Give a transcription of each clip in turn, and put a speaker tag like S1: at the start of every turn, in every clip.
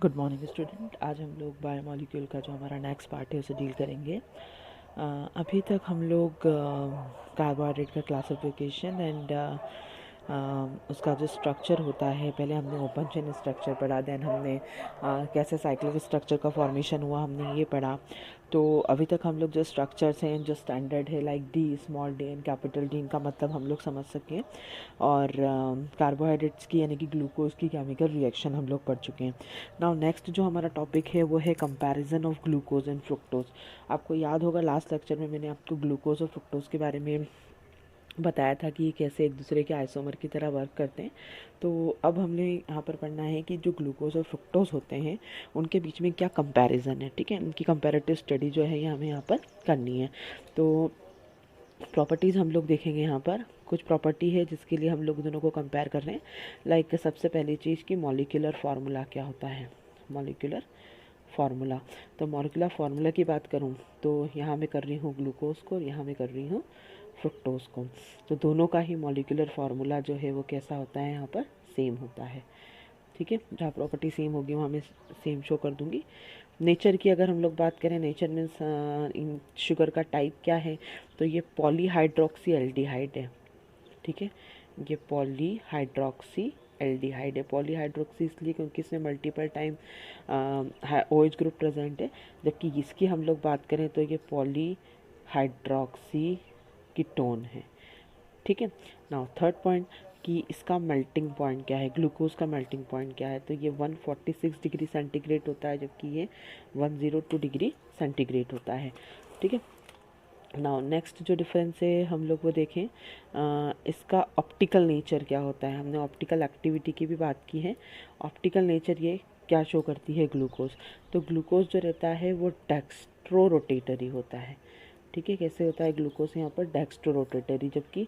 S1: Good morning student. आज हम लोग बायोमोलिक्यूल का जो हमारा नेक्स्ट पार्ट है उसे डील करेंगे। अभी तक हम लोग कार्बोहाइड्रेट का क्लासिफिकेशन एंड उसका जो स्ट्रक्चर होता है, पहले हमने ओपन चेन स्ट्रक्चर पढ़ा, देन हमने कैसे साइक्लिक स्ट्रक्चर का फॉर्मेशन हुआ हमने ये पढ़ा। तो अभी तक हम लोग जो स्ट्रक्चर्स हैं, जो स्टैंडर्ड है like D, small D and capital D, इनका मतलब हम लोग समझ सकें। और कार्बोहाइड्रेट्स की यानी कि ग्लूकोज की केमिकल रिएक्शन हम लोग पढ़ चुके हैं। नाउ नेक्स्ट जो हमारा टॉपिक है वो है comparison of glucose and fructose. आपको याद होगा लास्ट लेक्चर में मैंने आपको ग्लूकोज और फ्रुक्टोज के बारे में बताया था कि ये कैसे एक दूसरे के आइसोमर की तरह वर्क करते हैं। तो अब हमने यहाँ पर पढ़ना है कि जो ग्लूकोज और फ्रुक्टोज होते हैं उनके बीच में क्या कंपैरिजन है। ठीक है, उनकी कंपैरेटिव स्टडी जो है ये हमें यहाँ पर करनी है। तो प्रॉपर्टीज़ हम लोग देखेंगे। यहाँ पर कुछ प्रॉपर्टी है जिसके लिए हम लोग दोनों को कंपेयर कर रहे हैं। लाइक सबसे पहली चीज़ कि मॉलिक्यूलर फार्मूला क्या होता है। मॉलिक्यूलर फार्मूला, तो मॉलिक्यूलर फार्मूला की बात करूँ तो यहाँ मैं कर रही हूँ ग्लूकोज को और यहाँ मैं कर रही हूँ फ्रुक्टोज को। तो दोनों का ही मॉलिक्यूलर फार्मूला जो है वो कैसा होता है, यहाँ पर सेम होता है। ठीक है, जहाँ प्रॉपर्टी सेम होगी वहाँ मैं सेम शो कर दूँगी। नेचर की अगर हम लोग बात करें, नेचर मीन्स इन शुगर का टाइप क्या है, तो ये पॉलीहाइड्रोक्सी एल्डिहाइड है। ठीक है, ये पॉलीहाइड्रोक्सी एल्डिहाइड है। पॉलीहाइड्रोक्सी इसलिए क्योंकि इसमें multiple time OH group present है, जबकि इसकी हम लोग बात करें तो ये पॉलीहाइड्रोक्सी कीटोन है। ठीक है, नाउ थर्ड पॉइंट कि इसका मेल्टिंग पॉइंट क्या है, ग्लूकोज का मेल्टिंग पॉइंट क्या है, तो ये 146 डिग्री सेंटीग्रेड होता है, जबकि ये 102 डिग्री सेंटीग्रेड होता है। ठीक है, नाउ नेक्स्ट जो डिफरेंस है हम लोग वो देखें, इसका ऑप्टिकल नेचर क्या होता है। हमने ऑप्टिकल एक्टिविटी की भी बात की है। ऑप्टिकल नेचर ये क्या शो करती है ग्लूकोज, तो ग्लूकोज जो रहता है वो डेक्स्ट्रो रोटेटरी होता है। ठीक है, कैसे होता है ग्लूकोज यहाँ पर डेक्स्ट्रो रोटेटरी, जबकि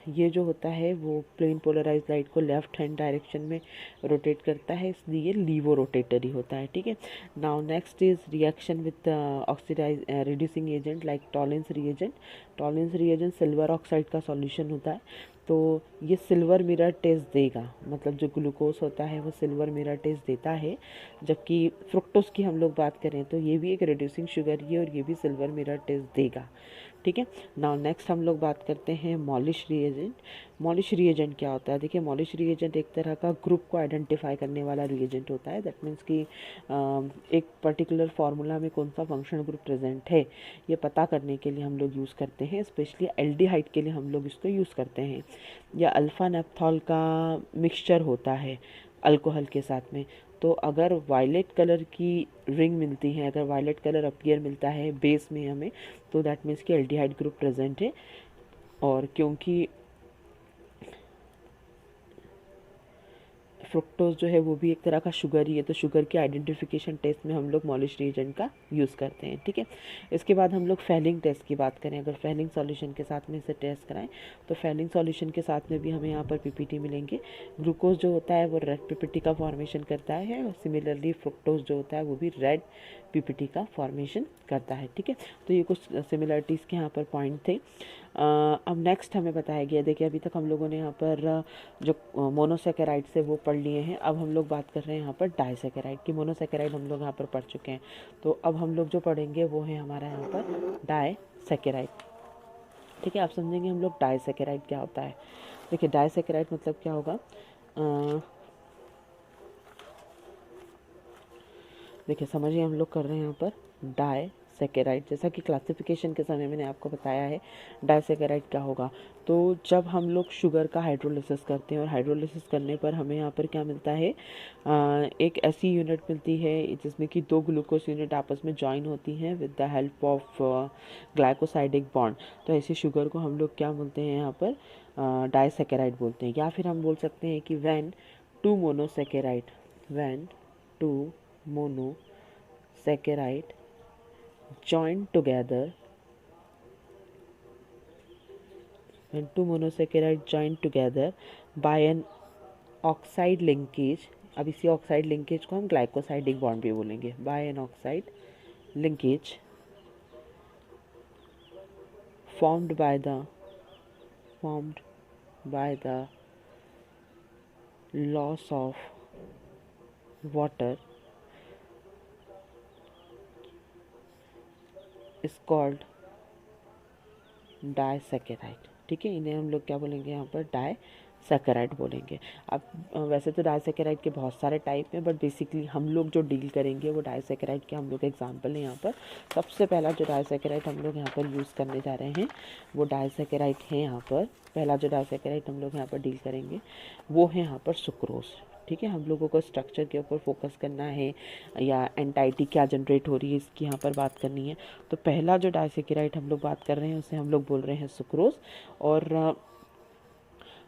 S1: ये जो होता है वो प्लेन पोलराइज लाइट को लेफ्ट हैंड डायरेक्शन में रोटेट करता है, इसलिए लीवो रोटेटरी होता है। ठीक है, now next is reaction with oxidise reducing agent like Tollens reagent. Tollens reagent silver oxide का सॉल्यूशन होता है, तो ये सिल्वर मिरर टेस्ट देगा, मतलब जो ग्लूकोज होता है वो सिल्वर मिरर टेस्ट देता है। जबकि फ्रुक्टोज की हम लोग बात करें तो ये भी एक रिड्यूसिंग शुगर ही है और ये भी सिल्वर मिरर टेस्ट देगा। ठीक है, नाउ नेक्स्ट हम लोग बात करते हैं मॉलिश रिएजेंट। मॉलिश रिएजेंट क्या होता है, देखिए मॉलिश रिएजेंट एक तरह का ग्रुप को आइडेंटिफाई करने वाला रिएजेंट होता है। दैट मीन्स कि एक पर्टिकुलर फार्मूला में कौन सा फंक्शनल ग्रुप प्रेजेंट है ये पता करने के लिए हम लोग यूज़ करते हैं। स्पेशली एल्डिहाइड के लिए हम लोग इसको यूज़ करते हैं। या अल्फ़ा नेप्थॉल का मिक्सचर होता है अल्कोहल के साथ में, तो अगर वायलेट कलर की रिंग मिलती है, अगर वायलेट कलर अपीयर मिलता है बेस में हमें, तो दैट मीन्स कि एल्डिहाइड ग्रुप प्रेजेंट है। और क्योंकि फ्रुक्टोज जो है वो भी एक तरह का शुगर ही है, तो शुगर के आइडेंटिफिकेशन टेस्ट में हम लोग मॉलिश रिएजेंट का यूज़ करते हैं। ठीक है, इसके बाद हम लोग फेलिंग टेस्ट की बात करें, अगर फेलिंग सॉल्यूशन के साथ में इसे टेस्ट कराएं तो फेलिंग सॉल्यूशन के साथ में भी हमें यहाँ पर पीपीटी मिलेंगे। ग्लूकोज जो होता है वो रेड पीपीटी का फॉर्मेशन करता है, और सिमिलरली फ्रुक्टोज जो होता है वो भी रेड पीपीटी का फॉर्मेशन करता है। ठीक है, तो ये कुछ सिमिलरिटीज़ के यहाँ पर पॉइंट थे। अब नेक्स्ट हमें बताया गया, देखिए अभी तक हम लोगों ने यहाँ पर जो मोनोसेकेराइड से वो पढ़ लिए हैं। अब हम लोग बात कर रहे हैं यहाँ पर डाइसेकेराइड की। मोनोसेकेराइड हम लोग यहाँ पर पढ़ चुके हैं, तो अब हम लोग जो पढ़ेंगे वो है हमारा यहाँ पर डाइसेकेराइड। ठीक है, आप समझेंगे हम लोग डाइसेकेराइड क्या होता है। देखिए डाइसेकेराइड मतलब क्या होगा, देखिए समझिए हम लोग कर रहे हैं यहाँ पर डाइसेकेराइड, जैसा कि क्लासिफिकेशन के समय मैंने आपको बताया है डाइसेकेराइड क्या होगा। तो जब हम लोग शुगर का हाइड्रोलिसिस करते हैं और हाइड्रोलिसिस करने पर हमें यहाँ पर क्या मिलता है, एक ऐसी यूनिट मिलती है जिसमें कि दो ग्लूकोज यूनिट आपस में जॉइन होती हैं with the help of glycosidic bond. तो ऐसी शुगर को हम लोग क्या बोलते हैं यहाँ पर, डाइसेकेराइड बोलते हैं। या फिर हम बोल सकते हैं कि when two monosaccharide, when two monosaccharide joined together, when two monosaccharide joined together by an oxide linkage। अब इसी ऑक्साइड लिंकेज को हम ग्लाइकोसाइडिक बॉन्ड भी बोलेंगे। By an oxide linkage formed by the loss of water is called disaccharide. ठीक है, इन्हें हम लोग क्या बोलेंगे यहाँ पर, डाइसैकेराइड बोलेंगे। अब वैसे तो डाइसैकेराइड के बहुत सारे टाइप हैं, बट बेसिकली हम लोग जो डील करेंगे वो डाइसैकेराइड के हम लोग एग्जांपल है यहाँ पर। सबसे पहला जो डाइसैकेराइड हम लोग यहाँ पर यूज़ करने जा रहे हैं वो डाइसैकेराइड है यहाँ पर। पहला जो डाइसैकेराइड हम लोग यहाँ पर डील करेंगे वो है यहाँ पर सुक्रोज। ठीक है, हम लोगों को स्ट्रक्चर के ऊपर फोकस करना है या एंटाइटी क्या जनरेट हो रही है इसकी यहाँ पर बात करनी है। तो पहला जो डाइसैकेराइड हम लोग बात कर रहे हैं उसे हम लोग बोल रहे हैं सुक्रोज। और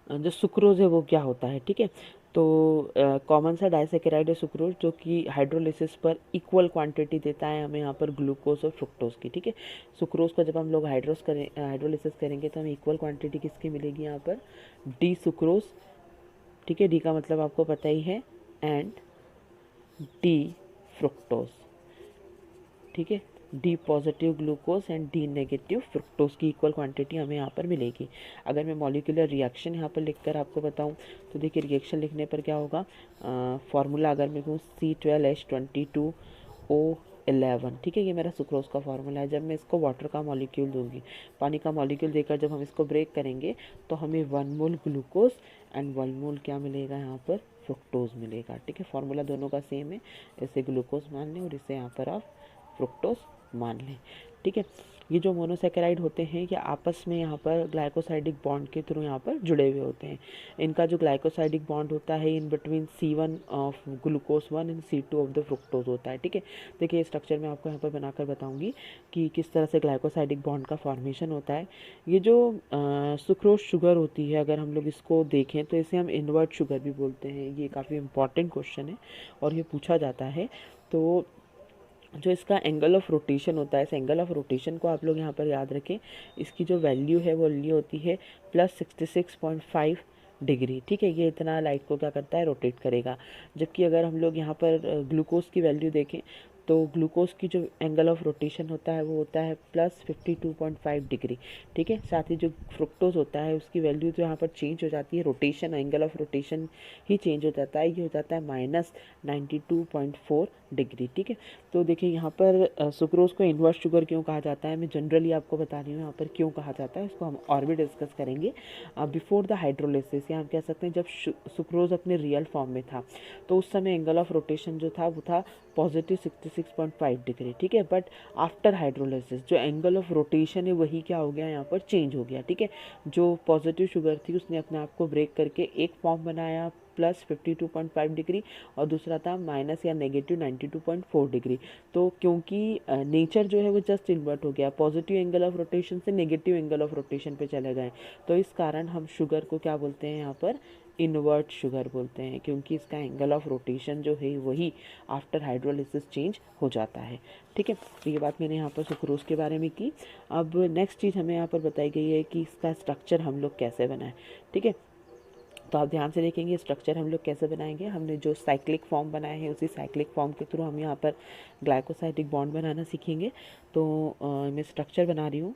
S1: जो सुक्रोज है वो क्या होता है, ठीक है। तो कॉमन सा डाइसैकेराइड है सुक्रोज, जो कि हाइड्रोलिसिस पर इक्वल क्वांटिटी देता है हमें यहाँ पर ग्लूकोज और फ्रुक्टोज की। ठीक है, सुक्रोज को जब हम लोग हाइड्रोलिसिस करेंगे तो हमें इक्वल क्वांटिटी किसकी मिलेगी यहाँ पर, डी सुक्रोज। ठीक है, डी का मतलब आपको पता ही है, एंड डी फ्रुक्टोज। ठीक है, D positive glucose and D negative fructose की इक्वल क्वांटिटी हमें यहाँ पर मिलेगी। अगर मैं मॉलिक्यूलर रिएक्शन यहाँ पर लिखकर आपको बताऊँ तो देखिए, रिएक्शन लिखने पर क्या होगा, फार्मूला अगर मैं कहूँ C12H22O11। ठीक है, ये मेरा सुक्रोज का फार्मूला है। जब मैं इसको वाटर का मॉलिक्यूल दूंगी, पानी का मॉलिक्यूल देकर जब हम इसको ब्रेक करेंगे तो हमें 1 मोल ग्लूकोज एंड 1 मोल क्या मिलेगा यहाँ पर, फ्रुक्टोज मिलेगा। ठीक है, फार्मूला दोनों का सेम है, इसे ग्लूकोज मान लें और इसे यहाँ पर आप फ्रुक्टोज मान लें। ठीक है, ये जो मोनोसेकेराइड होते हैं ये आपस में यहाँ पर ग्लाइकोसाइडिक बॉन्ड के थ्रू यहाँ पर जुड़े हुए होते हैं। इनका जो ग्लाइकोसाइडिक बॉन्ड होता है in between C1 of glucose 1 and C2 of the fructose होता है। ठीक है, देखिए स्ट्रक्चर मैं आपको यहाँ पर बनाकर बताऊंगी कि किस तरह से ग्लाइकोसाइडिक बॉन्ड का फॉर्मेशन होता है। ये जो सुक्रोज शुगर होती है, अगर हम लोग इसको देखें तो इसे हम इन्वर्ट शुगर भी बोलते हैं। ये काफ़ी इंपॉर्टेंट क्वेश्चन है और ये पूछा जाता है। तो जो इसका एंगल ऑफ रोटेशन होता है, इस एंगल ऑफ रोटेशन को आप लोग यहाँ पर याद रखें। इसकी जो वैल्यू है वो वैल्यू होती है +66.5 डिग्री। ठीक है, ये इतना लाइट को क्या करता है, रोटेट करेगा। जबकि अगर हम लोग यहाँ पर ग्लूकोज की वैल्यू देखें तो ग्लूकोज की जो एंगल ऑफ रोटेशन होता है वो होता है +52.5 डिग्री। ठीक है, साथ ही जो फ्रुक्टोज होता है उसकी वैल्यू जो यहाँ पर चेंज हो जाती है, rotation angle of rotation he change हो जाता है, ये हो जाता है -92.4 डिग्री। ठीक है, तो देखिए यहाँ पर सुक्रोज को इन्वर्स शुगर क्यों कहा जाता है, मैं जनरली आपको बता रही हूँ यहाँ पर क्यों कहा जाता है, इसको हम और भी डिस्कस करेंगे। बिफोर द हाइड्रोलिसिस, या हम कह सकते हैं जब सुक्रोज अपने रियल फॉर्म में था तो उस समय एंगल ऑफ रोटेशन जो था वो था +66.5 डिग्री। ठीक है, बट आफ्टर हाइड्रोलिसिस जो एंगल ऑफ रोटेशन है वही क्या हो गया, यहाँ पर चेंज हो गया। ठीक है, जो पॉजिटिव शुगर थी उसने अपने आप को ब्रेक करके एक फॉर्म बनाया +52.5 डिग्री और दूसरा था माइनस या नेगेटिव 92.4 डिग्री। तो क्योंकि नेचर जो है वो जस्ट इन्वर्ट हो गया, पॉजिटिव एंगल ऑफ रोटेशन से नेगेटिव एंगल ऑफ रोटेशन पे चले गए, तो इस कारण हम शुगर को क्या बोलते हैं यहाँ पर, इन्वर्ट शुगर बोलते हैं, क्योंकि इसका एंगल ऑफ रोटेशन जो है वही आफ्टर हाइड्रोलिसिस चेंज हो जाता है। ठीक है, तो ये बात मैंने यहाँ पर सुक्रोज के बारे में की। अब नेक्स्ट चीज़ हमें यहाँ पर बताई गई है कि इसका स्ट्रक्चर हम लोग कैसे बनाएं। ठीक है, तो आप ध्यान से देखेंगे स्ट्रक्चर हम लोग कैसे बनाएंगे। हमने जो साइक्लिक फॉर्म बनाए हैं उसी साइक्लिक फॉर्म के थ्रू हम यहाँ पर ग्लाइकोसाइडिक बॉन्ड बनाना सीखेंगे। तो मैं स्ट्रक्चर बना रही हूँ।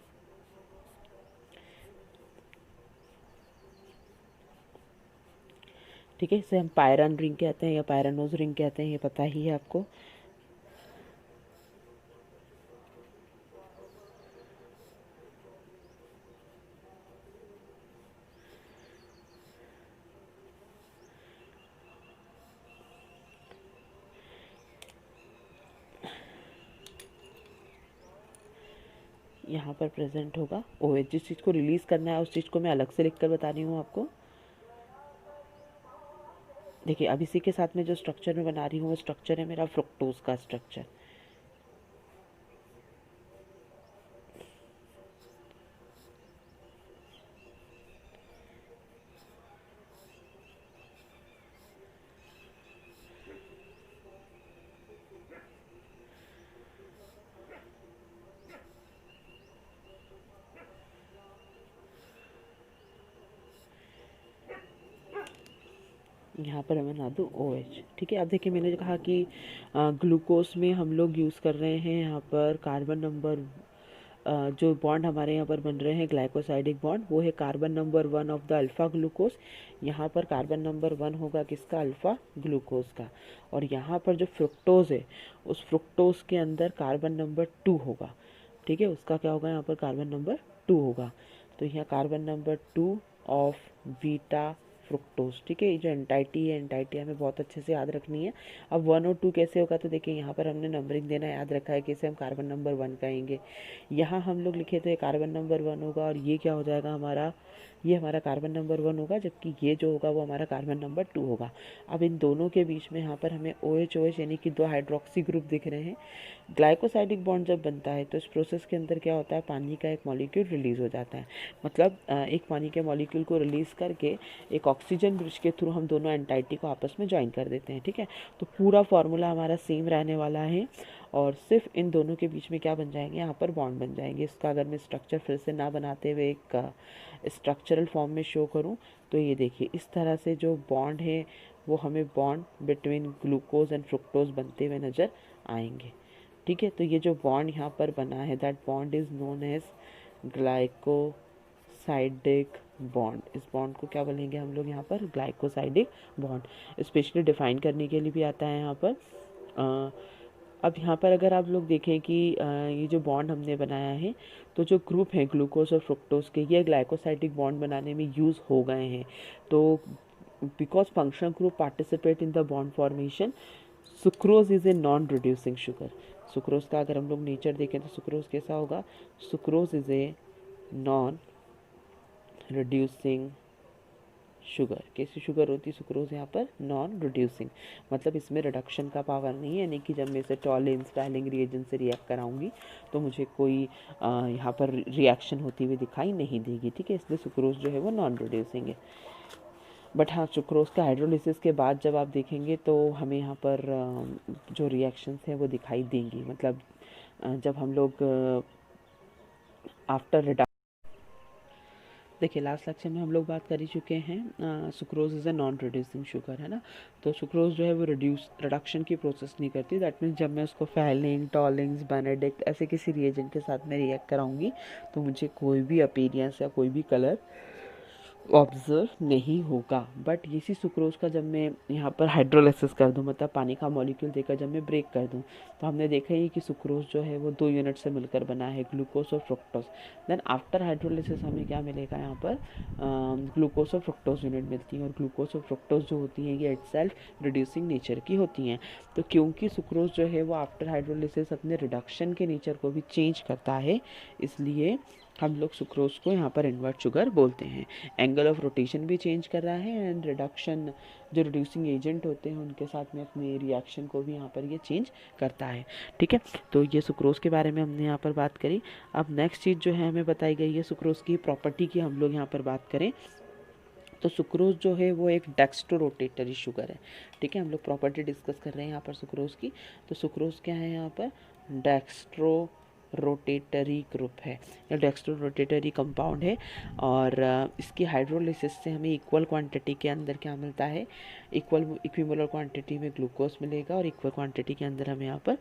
S1: ठीक है, इसे हम पायरन रिंग कहते हैं या पायरानोज रिंग कहते हैं, ये पता ही है आपको। यहाँ पर प्रेजेंट होगा OH। जिस चीज़ को रिलीज़ करना है उस चीज़ को मैं अलग से लिख कर बता रही हूँ आपको। देखिए, अब इसी के साथ में जो स्ट्रक्चर मैं बना रही हूँ वो स्ट्रक्चर है मेरा फ्रुक्टोज का स्ट्रक्चर। यहाँ पर मैं बना दूँ OH। ठीक है, अब देखिए मैंने जो कहा कि ग्लूकोज में हम लोग यूज़ कर रहे हैं यहाँ पर कार्बन नंबर जो बॉन्ड हमारे यहाँ पर बन रहे हैं ग्लाइकोसाइडिक बॉन्ड, वो है carbon number 1 of the alpha glucose. यहाँ पर कार्बन नंबर 1 होगा किसका, अल्फ़ा ग्लूकोज का। और यहाँ पर जो फ्रुक्टोज है, उस फ्रुक्टोज के अंदर कार्बन नंबर 2 होगा, ठीक है, उसका क्या होगा, यहाँ पर कार्बन नंबर 2 होगा। तो यहाँ carbon number 2 of beta fructose, ठीक है। ये जो एंटाइटी है, एंटाइटी हमें बहुत अच्छे से याद रखनी है। अब 1 और 2 कैसे होगा, तो देखिए यहाँ पर हमने नंबरिंग देना याद रखा है कि इसे हम कार्बन नंबर 1 कहेंगे। यहाँ हम लोग लिखे तो ये कार्बन नंबर 1 होगा, और ये क्या हो जाएगा हमारा, ये हमारा कार्बन नंबर 1 होगा, जबकि ये जो होगा वो हमारा कार्बन नंबर 2 होगा। अब इन दोनों के बीच में यहाँ पर हमें OH OH यानी कि 2 हाइड्रोक्सी ग्रुप दिख रहे हैं। ग्लाइकोसाइडिक बॉन्ड जब बनता है तो इस प्रोसेस के अंदर क्या होता है, पानी का एक मॉलिक्यूल रिलीज़ हो जाता है। मतलब एक पानी के मॉलिक्यूल को रिलीज़ करके एक ऑक्सीजन ब्रिज के थ्रू हम दोनों एंटाइटी को आपस में ज्वाइन कर देते हैं, ठीक है। तो पूरा फार्मूला हमारा सेम रहने वाला है, और सिर्फ इन दोनों के बीच में क्या बन जाएंगे, यहाँ पर बॉन्ड बन जाएंगे। इसका अगर मैं स्ट्रक्चर फिर से ना बनाते हुए एक स्ट्रक्चरल फॉर्म में शो करूँ, तो ये देखिए इस तरह से जो बॉन्ड है वो हमें bond between glucose and fructose बनते हुए नज़र आएंगे, ठीक है। तो ये जो बॉन्ड यहाँ पर बना है, that bond is known as glycosidic bond. इस बॉन्ड को क्या बोलेंगे हम लोग यहाँ पर, ग्लाइकोसाइडिक बॉन्ड। स्पेशली डिफाइन करने के लिए भी आता है यहाँ पर। अब यहाँ पर अगर आप लोग देखें कि ये जो बॉन्ड हमने बनाया है, तो जो ग्रुप हैं ग्लूकोज और फ्रुक्टोज के, ये ग्लाइकोसाइडिक बॉन्ड बनाने में यूज़ हो गए हैं। तो because functional group participate in the bond formation, sucrose is a non reducing sugar. Sucrose का अगर हम लोग नेचर देखें तो सुक्रोज कैसा होगा, sucrose is a non reducing sugar. कैसी शुगर होती है सुक्रोज, यहाँ पर नॉन रिड्यूसिंग, मतलब इसमें रिडक्शन का पावर नहीं है, यानी कि जब मैं इसे टॉलिन स्टाइलिंग रिएजेंट से रिएक्ट कराऊंगी तो मुझे कोई यहाँ पर रिएक्शन होती हुई दिखाई नहीं देगी, ठीक है। इसलिए सुक्रोज जो है वो नॉन रिड्यूसिंग है। बट हाँ, सुक्रोज का हाइड्रोलिसिस के बाद जब आप देखेंगे तो हमें यहाँ पर जो रिएक्शंस हैं वो दिखाई देंगी। मतलब जब हम लोग आफ्टर, देखिए लास्ट लेक्चर में हम लोग बात कर ही चुके हैं, sucrose is a non reducing sugar, है ना। तो सुक्रोज जो है वो रिडक्शन की प्रोसेस नहीं करती। दैट मीन्स जब मैं उसको फैलिंग, टॉलिंग्स, बेनेडिक्ट ऐसे किसी रिएजेंट के साथ में रिएक्ट कराऊंगी तो मुझे कोई भी अपीयरेंस या कोई भी कलर ऑब्जर्व नहीं होगा। बट इसी सुक्रोज का जब मैं यहाँ पर हाइड्रोलिसिस कर दूँ, मतलब पानी का मॉलिक्यूल देकर जब मैं ब्रेक कर दूँ, तो हमने देखा ही कि सुक्रोज जो है वो 2 यूनिट से मिलकर बना है, ग्लूकोज और फ्रुक्टोज। देन आफ्टर हाइड्रोलिसिस हमें क्या मिलेगा, यहाँ पर ग्लूकोज और फ्रुक्टोज यूनिट मिलती हैं। और ग्लूकोज और फ्रुक्टोज जो होती हैं ये इटसेल्फ रिड्यूसिंग नेचर की होती हैं। तो क्योंकि सुक्रोज जो है वो आफ्टर हाइड्रोलिसिस अपने रिडक्शन के नेचर को भी चेंज करता है, इसलिए हम लोग सुक्रोज को यहाँ पर इन्वर्ट शुगर बोलते हैं। एंगल ऑफ रोटेशन भी चेंज कर रहा है, एंड रिडक्शन, जो रिड्यूसिंग एजेंट होते हैं उनके साथ में अपने रिएक्शन को भी यहाँ पर ये चेंज करता है, ठीक है। तो ये सुक्रोज के बारे में हमने यहाँ पर बात करी। अब नेक्स्ट चीज़ जो है हमें बताई गई है सुक्रोज की प्रॉपर्टी की, हम लोग यहाँ पर बात करें तो सुक्रोज जो है वो एक डेक्स्ट्रो रोटेटरी शुगर है, ठीक है। हम लोग प्रॉपर्टी डिस्कस कर रहे हैं यहाँ पर सुक्रोज की। तो सुक्रोज क्या है, यहाँ पर डेक्स्ट्रो रोटेटरी ग्रुप है या डेक्स्ट्रो रोटेटरी कंपाउंड है। और इसकी हाइड्रोलिसिस से हमें इक्वल क्वांटिटी के अंदर क्या मिलता है, इक्विमोलर क्वांटिटी में ग्लूकोज मिलेगा, और इक्वल क्वांटिटी के अंदर हमें यहाँ पर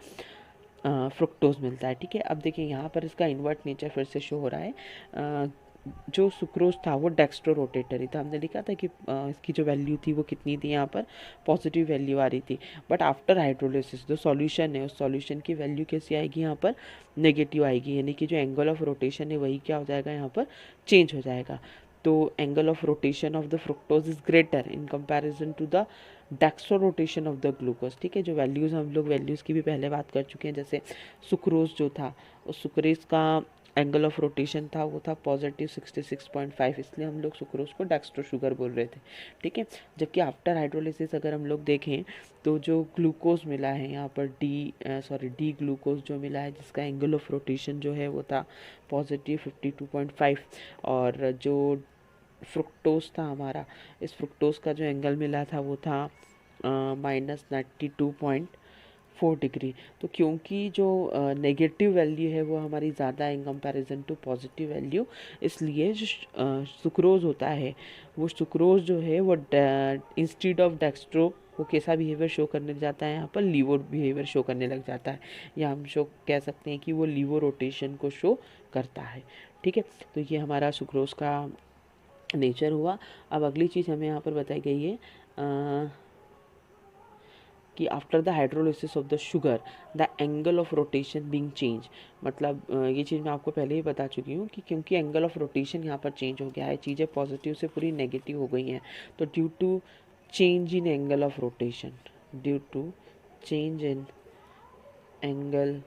S1: फ्रुक्टोज मिलता है, ठीक है। अब देखिए यहाँ पर इसका इन्वर्ट नेचर फिर से शो हो रहा है। जो सुक्रोज था वो डेक्स्ट्रो रोटेटरी था, हमने लिखा था कि इसकी जो वैल्यू थी वो कितनी थी, यहाँ पर पॉजिटिव वैल्यू आ रही थी। बट आफ्टर हाइड्रोलिसिस जो सॉल्यूशन है, उस सॉल्यूशन की वैल्यू कैसी आएगी, यहाँ पर नेगेटिव आएगी, यानी कि जो एंगल ऑफ रोटेशन है वही क्या हो जाएगा, यहाँ पर चेंज हो जाएगा। तो angle of rotation of the fructose is greater in comparison to the dextro rotation of the glucose, ठीक है। जो वैल्यूज़ हम लोग वैल्यूज़ की भी पहले बात कर चुके हैं, जैसे सुक्रोज जो था उस सुक्रोज का एंगल ऑफ रोटेशन था वो था पॉजिटिव 66.5, इसलिए हम लोग सुक्रोज को डेक्स्ट्रो शुगर बोल रहे थे, ठीक है। जबकि आफ्टर हाइड्रोलिसिस अगर हम लोग देखें तो जो ग्लूकोज मिला है यहाँ पर डी ग्लूकोज जो मिला है, जिसका एंगल ऑफ रोटेशन जो है वो था पॉजिटिव 52.5, और जो फ्रुक्टोज था हमारा, इस फ्रुक्टोज का जो एंगल मिला था वो था -92.4 डिग्री। तो क्योंकि जो नेगेटिव वैल्यू है वो हमारी ज़्यादा है in comparison to positive value, इसलिए जो सुक्रोज होता है वो सुक्रोज जो है वो इंस्टीड ऑफ डेक्स्ट्रो वो कैसा बिहेवियर शो करने लग जाता है, यहाँ पर लीवो बिहेवियर शो करने लग जाता है, या हम शो कह सकते हैं कि वो लीवो रोटेशन को शो करता है। ठीक है, तो ये हमारा सुक्रोज का नेचर हुआ। अब अगली चीज़ हमें यहाँ पर बताई गई है कि after the hydrolysis of the sugar the angle of rotation being change. मतलब ये चीज़ मैं आपको पहले ही बता चुकी हूँ कि क्योंकि एंगल ऑफ रोटेशन यहाँ पर चेंज हो गया है, चीज़ें पॉजिटिव से पूरी नेगेटिव हो गई हैं, तो due to change in angle of rotation, due to change in angle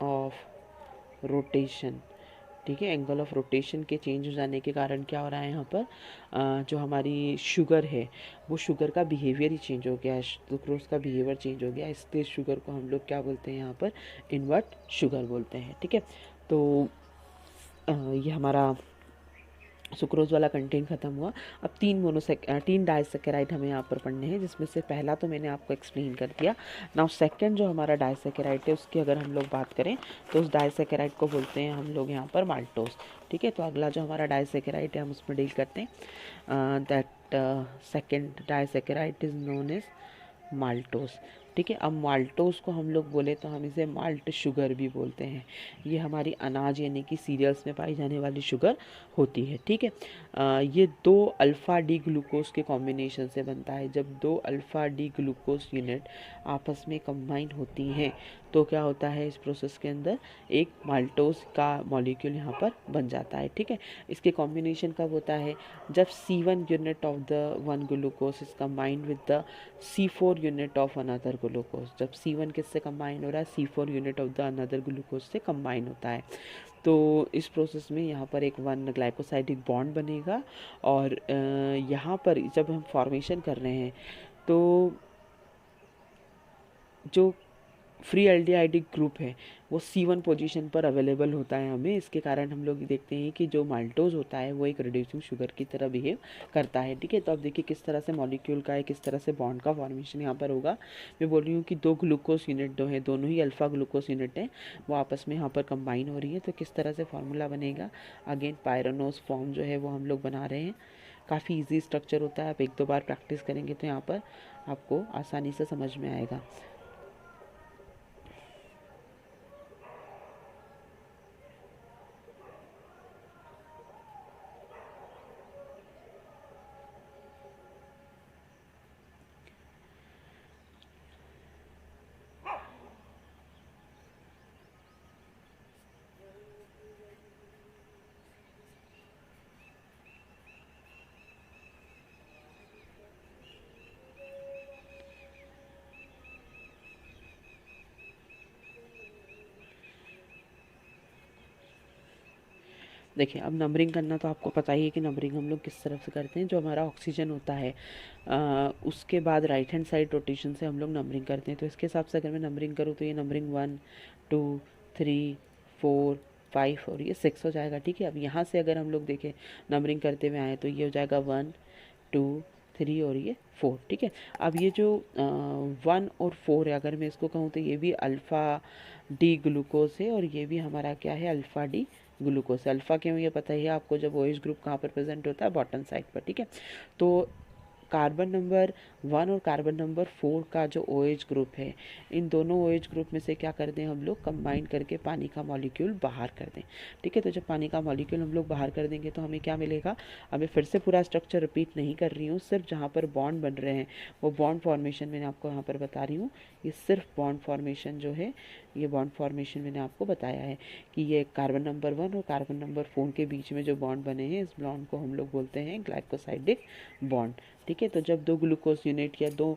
S1: of rotation, ठीक है, एंगल ऑफ रोटेशन के चेंज हो जाने के कारण क्या हो रहा है यहाँ पर, जो हमारी शुगर है वो शुगर का बिहेवियर ही चेंज हो गया है, सुक्रोज का बिहेवियर चेंज हो गया है, इसलिए शुगर को हम लोग क्या बोलते हैं यहाँ पर, इन्वर्ट शुगर बोलते हैं। ठीक है, तो ये हमारा सुक्रोज वाला कंटेंट खत्म हुआ। अब तीन डाइसैकेराइड हमें यहाँ पर पढ़ने हैं, जिसमें से पहला तो मैंने आपको एक्सप्लेन कर दिया। नाउ सेकंड जो हमारा डाइसैकेराइड है उसकी अगर हम लोग बात करें तो उस डाइसैकेराइड को बोलते हैं हम लोग यहाँ पर माल्टोज। ठीक है, तो अगला जो हमारा डाइसैकेराइड है हम उसमें डील करते हैं। That second disaccharide is known as maltose. ठीक है, अब माल्टोज को हम लोग बोले तो हम इसे माल्ट शुगर भी बोलते हैं। ये हमारी अनाज यानी कि सीरियल्स में पाई जाने वाली शुगर होती है। ठीक है, ये 2 अल्फ़ा डी ग्लूकोज के कॉम्बिनेशन से बनता है। जब 2 अल्फ़ा डी ग्लूकोज यूनिट आपस में कंबाइन होती हैं तो क्या होता है, इस प्रोसेस के अंदर एक माल्टोज का मॉलिक्यूल यहाँ पर बन जाता है। ठीक है, इसके कॉम्बिनेशन कब होता है, जब C1 unit of the one glucose is combined with the C4 unit of another glucose. जब C1 किससे कंबाइन हो रहा है, C4 unit of the another glucose से कंबाइन होता है। तो इस प्रोसेस में यहाँ पर एक 1 ग्लाइकोसाइडिक बॉन्ड बनेगा, और यहाँ पर जब हम फॉर्मेशन कर रहे हैं तो जो फ्री एल्डिहाइडिक ग्रुप है वो C1 पोजीशन पर अवेलेबल होता है हमें। इसके कारण हम लोग देखते हैं कि जो माल्टोज होता है वो एक रिड्यूसिंग शुगर की तरह बिहेव करता है। ठीक है, तो अब देखिए किस तरह से मॉलिक्यूल का है, किस तरह से बॉन्ड का फॉर्मेशन यहाँ पर होगा। मैं बोल रही हूँ कि 2 ग्लूकोज यूनिट जो है, दोनों ही अल्फ़ा ग्लूकोज यूनिट हैं, वो आपस में यहाँ पर कंबाइन हो रही है। तो किस तरह से फार्मूला बनेगा, अगेन पायरानोज फॉर्म जो है वो हम लोग बना रहे हैं। काफ़ी ईजी स्ट्रक्चर होता है, आप 1-2 बार प्रैक्टिस करेंगे तो यहाँ पर आपको आसानी से समझ में आएगा। देखिए, अब नंबरिंग करना तो आपको पता ही है कि नंबरिंग हम लोग किस तरफ से करते हैं। जो हमारा ऑक्सीजन होता है उसके बाद राइट हैंड साइड रोटेशन से हम लोग नंबरिंग करते हैं। तो इसके हिसाब से अगर मैं नंबरिंग करूँ तो ये नंबरिंग 1 2 3 4 5 और ये 6 हो जाएगा। ठीक है, अब यहाँ से अगर हम लोग देखें नंबरिंग करते हुए आए तो ये हो जाएगा 1 2 3 और ये 4। ठीक है, अब ये जो 1 और 4 है, अगर मैं इसको कहूँ तो ये भी अल्फ़ा डी ग्लूकोज है और ये भी हमारा क्या है, अल्फ़ा डी ग्लूकोज। अल्फ़ा क्यों, ये पता ही है आपको, जब OH ग्रुप कहाँ पर प्रेजेंट होता है, बॉटम साइड पर। ठीक है, तो कार्बन नंबर 1 और कार्बन नंबर 4 का जो OH ग्रुप है, इन दोनों OH ग्रुप में से क्या कर दें हम लोग, कंबाइन करके पानी का मॉलिक्यूल बाहर कर दें। ठीक है, तो जब पानी का मॉलिक्यूल हम लोग बाहर कर देंगे तो हमें क्या मिलेगा, हमें फिर से पूरा स्ट्रक्चर रिपीट नहीं कर रही हूँ, सिर्फ जहाँ पर बॉन्ड बन रहे हैं वो बॉन्ड फॉर्मेशन मैंने आपको यहाँ पर बता रही हूँ। ये सिर्फ बॉन्ड फॉर्मेशन जो है, ये बॉन्ड फॉर्मेशन मैंने आपको बताया है कि ये कार्बन नंबर 1 और कार्बन नंबर 4 के बीच में जो बॉन्ड बने हैं, इस बॉन्ड को हम लोग बोलते हैं ग्लाइकोसाइडिक बॉन्ड। ठीक है, तो जब 2 ग्लूकोज यूनिट या 2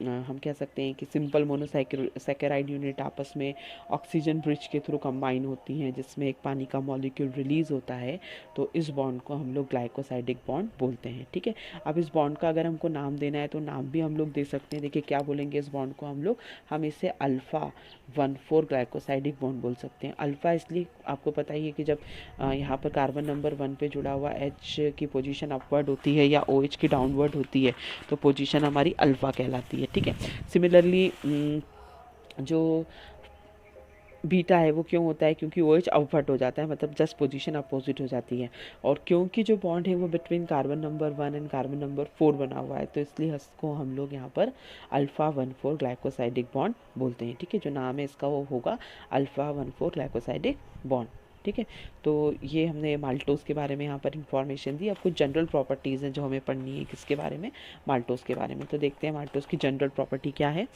S1: हम कह सकते हैं कि सिंपल मोनोसैकेराइड यूनिट आपस में ऑक्सीजन ब्रिज के थ्रू कंबाइन होती हैं, जिसमें एक पानी का मॉलिक्यूल रिलीज होता है, तो इस बॉन्ड को हम लोग ग्लाइकोसाइडिक बॉन्ड बोलते हैं। ठीक है, अब इस बॉन्ड का अगर हमको नाम देना है तो नाम भी हम लोग दे सकते हैं। देखिए क्या बोलेंगे इस बॉन्ड को हम इसे अल्फ़ा 1,4 ग्लाइकोसाइडिक बॉन्ड बोल सकते हैं। अल्फ़ा इसलिए, आपको पता ही है कि जब यहाँ पर कार्बन नंबर 1 पे जुड़ा हुआ H की पोजीशन अपवर्ड होती है या OH की डाउनवर्ड होती है तो पोजीशन हमारी अल्फ़ा कहलाती है। ठीक है, सिमिलरली जो बीटा है वो क्यों होता है, क्योंकि ओ एच अपवर्ट हो जाता है, मतलब जस्ट पोजीशन अपोजिट हो जाती है। और क्योंकि जो बॉन्ड है वो between carbon number 1 and carbon number 4 बना हुआ है, तो इसलिए इसको हम लोग यहाँ पर अल्फ़ा 1,4 ग्लाइकोसाइडिक बॉन्ड बोलते हैं। ठीक है, जो नाम है इसका वो होगा अल्फ़ा 1,4 ग्लाइकोसाइडिक बॉन्ड। ठीक है, तो ये हमने माल्टोज़ के बारे में यहाँ पर इंफॉर्मेशन दी। अब कुछ जनरल प्रॉपर्टीज़ हैं जो हमें पढ़नी है किसके बारे में, माल्टोज़ के बारे में। तो देखते हैं माल्टोज़ की जनरल प्रॉपर्टी क्या है।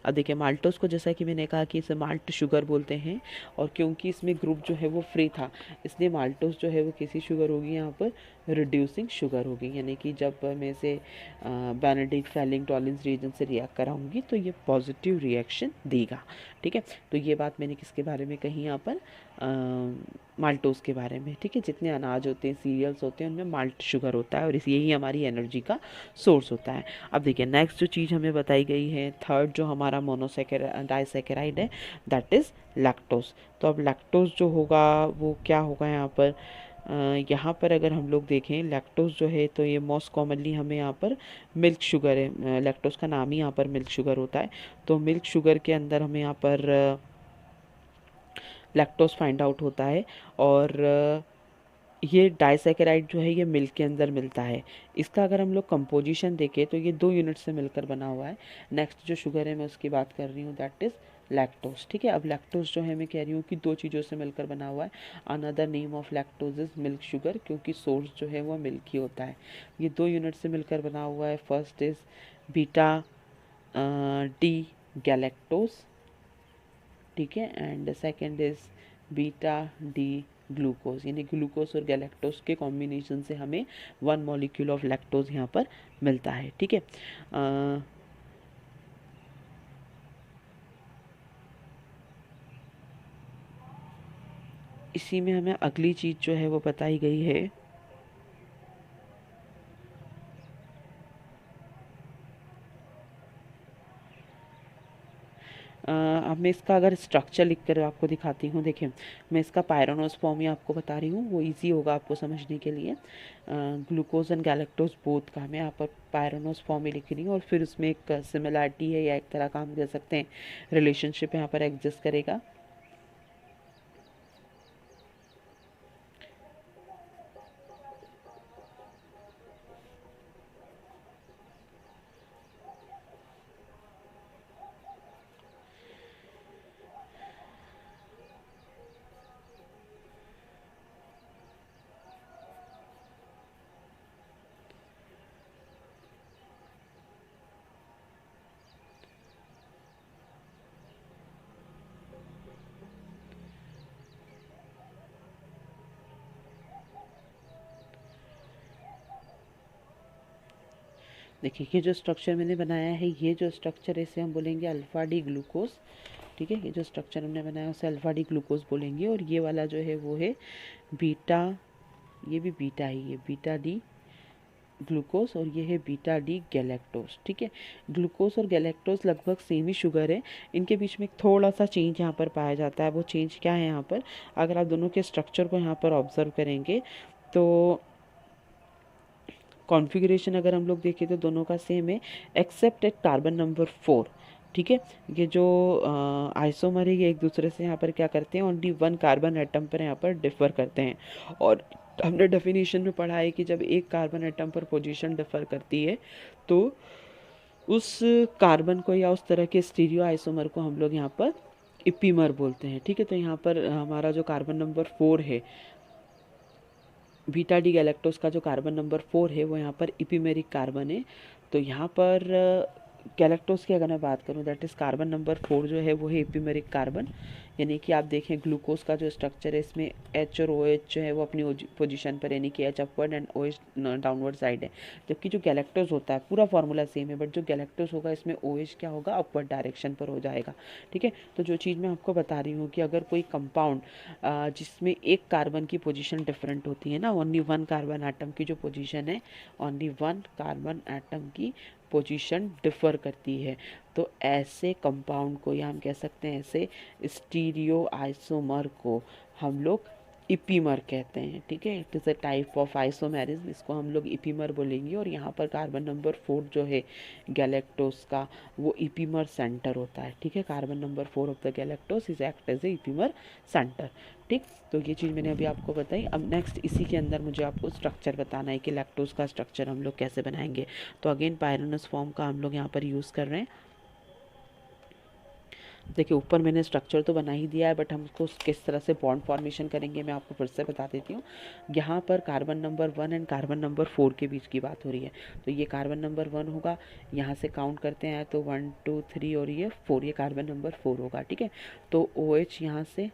S1: अब देखिए माल्टोज़ को जैसा कि मैंने कहा कि इसे माल्ट शुगर बोलते हैं, और क्योंकि इसमें ग्रुप जो है वो फ्री था, इसलिए माल्टोज़ जो है वो कैसी शुगर होगी यहाँ पर, रिड्यूसिंग शुगर होगी। यानी कि जब मैं इसे बेनेडिक्ट फैलिंग टॉलिंस रीजन से रिएक्ट कराऊंगी तो ये पॉजिटिव रिएक्शन देगा। ठीक है, तो ये बात मैंने किसके बारे में कही यहाँ पर, माल्टोज़ के बारे में। ठीक है, जितने अनाज होते हैं, सीरियल्स होते हैं, उनमें माल्ट शुगर होता है और इस यही हमारी एनर्जी का सोर्स होता है। अब देखिए नेक्स्ट जो चीज़ हमें बताई गई है, थर्ड जो हमारा डाइसैकेराइड है, दैट इज़ लैक्टोज। तो अब लैक्टोज जो होगा वो क्या होगा यहाँ पर, यहाँ पर अगर हम लोग देखें लैक्टोज जो है तो ये मोस्ट कॉमनली हमें यहाँ पर मिल्क शुगर है, लैक्टोज का नाम ही यहाँ पर मिल्क शुगर होता है। तो मिल्क शुगर के अंदर हमें यहाँ पर लैक्टोज फाइंड आउट होता है, और ये डाइसैकेराइड जो है ये मिल्क के अंदर मिलता है। इसका अगर हम लोग कंपोजिशन देखें तो ये 2 यूनिट से मिलकर बना हुआ है। नेक्स्ट जो शुगर है मैं उसकी बात कर रही हूँ, दैट इज़ लैक्टोज। ठीक है, अब लैक्टोज जो है मैं कह रही हूँ कि 2 चीज़ों से मिलकर बना हुआ है। Another name of lactose is milk sugar, क्योंकि सोर्स जो है वो मिल्क ही होता है। ये 2 यूनिट से मिलकर बना हुआ है। First is beta D galactose, ठीक है, and second is beta D glucose. यानी ग्लूकोज और गैलेक्टोज के कॉम्बिनेशन से हमें 1 मॉलिक्यूल ऑफ लैक्टोज यहाँ पर मिलता है। ठीक है, इसी में हमें अगली चीज़ जो है वो बताई गई है, अब मैं इसका अगर स्ट्रक्चर लिख कर आपको दिखाती हूँ। देखिए मैं इसका पायरोनोस फॉर्म ही आपको बता रही हूँ, वो इजी होगा आपको समझने के लिए। ग्लूकोज एंड गैलेक्टोज बोथ का मैं यहाँ पर पायरोनोस फॉर्म ही लिख रही हूँ, और फिर उसमें एक सिमिलैरिटी है या एक तरह का हम कह सकते हैं रिलेशनशिप यहाँ पर एग्जिस्ट करेगा। देखिए ये जो स्ट्रक्चर मैंने बनाया है, ये जो स्ट्रक्चर है इसे हम बोलेंगे अल्फ़ा डी ग्लूकोज। ठीक है, ये जो स्ट्रक्चर हमने बनाया उसे अल्फ़ा डी ग्लूकोज बोलेंगे, और ये वाला जो है वो है बीटा, ये भी बीटा ही है, बीटा डी ग्लूकोज, और ये है बीटा डी गैलेक्टोज। ठीक है, ग्लूकोज और गैलेक्टोज लगभग सेम ही शुगर है, इनके बीच में एक थोड़ा सा चेंज यहाँ पर पाया जाता है। वो चेंज क्या है यहाँ पर, अगर आप दोनों के स्ट्रक्चर को यहाँ पर ऑब्जर्व करेंगे तो कॉन्फ़िगरेशन अगर हम लोग देखें तो दोनों का सेम है, एक्सेप्ट एट कार्बन नंबर 4। ठीक है, ये जो आइसोमर है ये एक दूसरे से यहाँ पर क्या करते हैं, ओनली 1 कार्बन एटम पर यहाँ पर डिफर करते हैं। और हमने डेफिनेशन में पढ़ा है कि जब एक कार्बन एटम पर पोजीशन डिफर करती है तो उस कार्बन को या उस तरह के स्टीरियो आइसोमर को हम लोग यहाँ पर इपीमर बोलते हैं। ठीक है, तो यहाँ पर हमारा जो कार्बन नंबर 4 है, बीटा डी गैलेक्टोज का जो कार्बन नंबर 4 है वो यहाँ पर इपीमेरिक कार्बन है। तो यहाँ पर गैलेक्टोज की अगर मैं बात करूँ, दैट इज़ कार्बन नंबर 4 जो है वो है इपीमेरिक कार्बन। यानी कि आप देखें ग्लूकोज का जो स्ट्रक्चर है इसमें एच और ओ एच जो है वो अपनी पोजीशन पर, यानी कि H upward and O H downward side है। जबकि जो गैलेक्टोज होता है पूरा फार्मूला सेम है, बट जो गैलेक्टोज होगा इसमें ओ एच क्या होगा, अपवर्ड डायरेक्शन पर हो जाएगा। ठीक है, तो जो चीज़ मैं आपको बता रही हूँ कि अगर कोई कंपाउंड जिसमें एक कार्बन की पोजीशन डिफरेंट होती है ना, ओनली 1 कार्बन एटम की जो पोजीशन है, ओनली 1 कार्बन एटम की पोजीशन डिफर करती है, तो ऐसे कंपाउंड को या हम कह सकते हैं ऐसे स्टीरियो आइसोमर को हम लोग इपीमर कहते हैं, ठीक है। It is a type of isomerism, इसको हम लोग इपीमर बोलेंगे। और यहाँ पर कार्बन नंबर 4 जो है गैलेक्टोस का, वो इपीमर सेंटर होता है, ठीक है। Carbon number 4 of the galactose is act as a epimer centre, ठीक। तो ये चीज़ मैंने अभी आपको बताई। अब नेक्स्ट इसी के अंदर मुझे आपको स्ट्रक्चर बताना है कि लैक्टोज का स्ट्रक्चर हम लोग कैसे बनाएंगे। तो अगेन पायरोनस फॉर्म का हम लोग यहाँ पर यूज़ कर रहे हैं। देखिए ऊपर मैंने स्ट्रक्चर तो बना ही दिया है, बट हम उसको किस तरह से बॉन्ड फॉर्मेशन करेंगे मैं आपको फिर से बता देती हूँ। यहाँ पर carbon number 1 and carbon number 4 के बीच की बात हो रही है। तो ये कार्बन नंबर 1 होगा, यहाँ से काउंट करते हैं तो 1 2 3 और ये 4, ये कार्बन नंबर 4 होगा, ठीक है। तो OH यहाँ से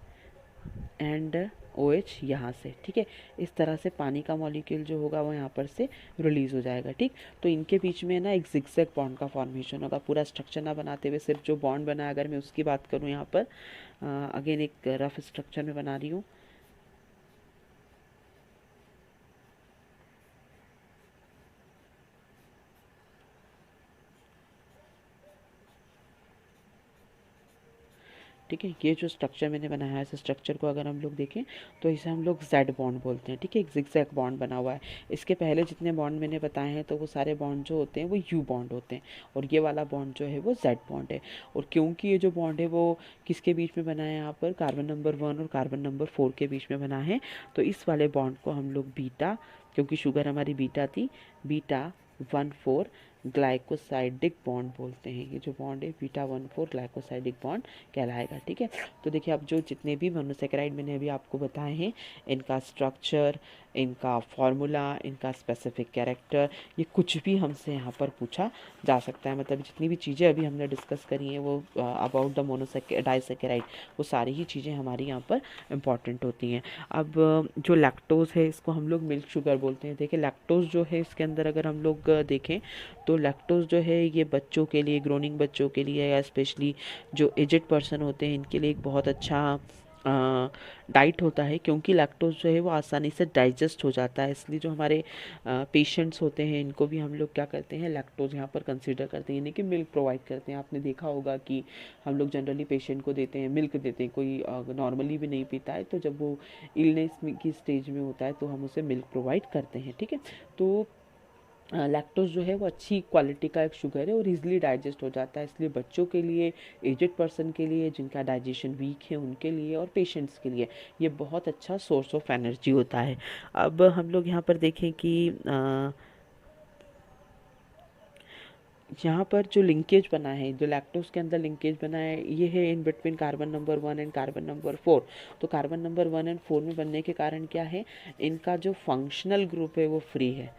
S1: एंड OH यहाँ से, ठीक है। इस तरह से पानी का मॉलिक्यूल जो होगा वो यहाँ पर से रिलीज हो जाएगा, ठीक। तो इनके बीच में ना एक जिगजैग बॉन्ड का फॉर्मेशन होगा। पूरा स्ट्रक्चर ना बनाते हुए सिर्फ जो बॉन्ड बना, अगर मैं उसकी बात करूँ यहाँ पर, अगेन एक रफ स्ट्रक्चर में बना रही हूँ। ठीक है, ये जो स्ट्रक्चर मैंने बनाया है, इस स्ट्रक्चर को अगर हम लोग देखें तो इसे हम लोग जेड बॉन्ड बोलते हैं, ठीक है। एक जिगजैग बॉन्ड बना हुआ है। इसके पहले जितने बॉन्ड मैंने बताए हैं तो वो सारे बॉन्ड जो होते हैं वो यू बॉन्ड होते हैं, और ये वाला बॉन्ड जो है वो जेड बॉन्ड है। और क्योंकि ये जो बॉन्ड है वो किसके बीच में बना है, यहाँ पर कार्बन नंबर 1 और कार्बन नंबर 4 के बीच में बना है, तो इस वाले बॉन्ड को हम लोग बीटा, क्योंकि शुगर हमारी बीटा थी, बीटा 1,4 ग्लाइकोसाइडिक बॉन्ड बोलते हैं। ये जो बॉन्ड है बीटा 1,4 ग्लाइकोसाइडिक बॉन्ड कहलाएगा, ठीक है। तो देखिए अब जो जितने भी मोनोसेकेराइड मैंने अभी आपको बताए हैं, इनका स्ट्रक्चर, इनका फॉर्मूला, इनका स्पेसिफिक कैरेक्टर, ये कुछ भी हमसे यहाँ पर पूछा जा सकता है। मतलब जितनी भी चीज़ें अभी हमने डिस्कस करी हैं वो अबाउट द डाइसेकेराइड, वो सारी ही चीज़ें हमारी यहाँ पर इम्पॉर्टेंट होती हैं। अब जो लैक्टोज है इसको हम लोग मिल्क शुगर बोलते हैं। देखिए लैक्टोज जो है इसके अंदर अगर हम लोग देखें तो लैक्टोज जो है ये बच्चों के लिए, ग्रोनिंग बच्चों के लिए, या स्पेशली जो एजेड पर्सन होते हैं इनके लिए एक बहुत अच्छा डाइट होता है, क्योंकि लैक्टोज जो है वो आसानी से डाइजेस्ट हो जाता है। इसलिए जो हमारे पेशेंट्स होते हैं इनको भी हम लोग क्या करते हैं, लैक्टोज यहाँ पर कंसीडर करते हैं, यानी कि मिल्क प्रोवाइड करते हैं। आपने देखा होगा कि हम लोग जनरली पेशेंट को देते हैं, मिल्क देते हैं। कोई नॉर्मली भी नहीं पीता है तो जब वो इलनेस की स्टेज में होता है तो हम उसे मिल्क प्रोवाइड करते हैं, ठीक है। तो लैक्टोज जो है वो अच्छी क्वालिटी का एक शुगर है और इजीली डाइजेस्ट हो जाता है। इसलिए बच्चों के लिए, एजेड पर्सन के लिए, जिनका डाइजेशन वीक है उनके लिए, और पेशेंट्स के लिए ये बहुत अच्छा सोर्स ऑफ एनर्जी होता है। अब हम लोग यहाँ पर देखें कि यहाँ पर जो लिंकेज बना है, जो लैक्टोज के अंदर लिंकेज बना है, ये है in between carbon number 1 and carbon number 4। तो कार्बन नंबर 1 एंड 4 में बनने के कारण क्या है, इनका जो फंक्शनल ग्रुप है वो फ्री है,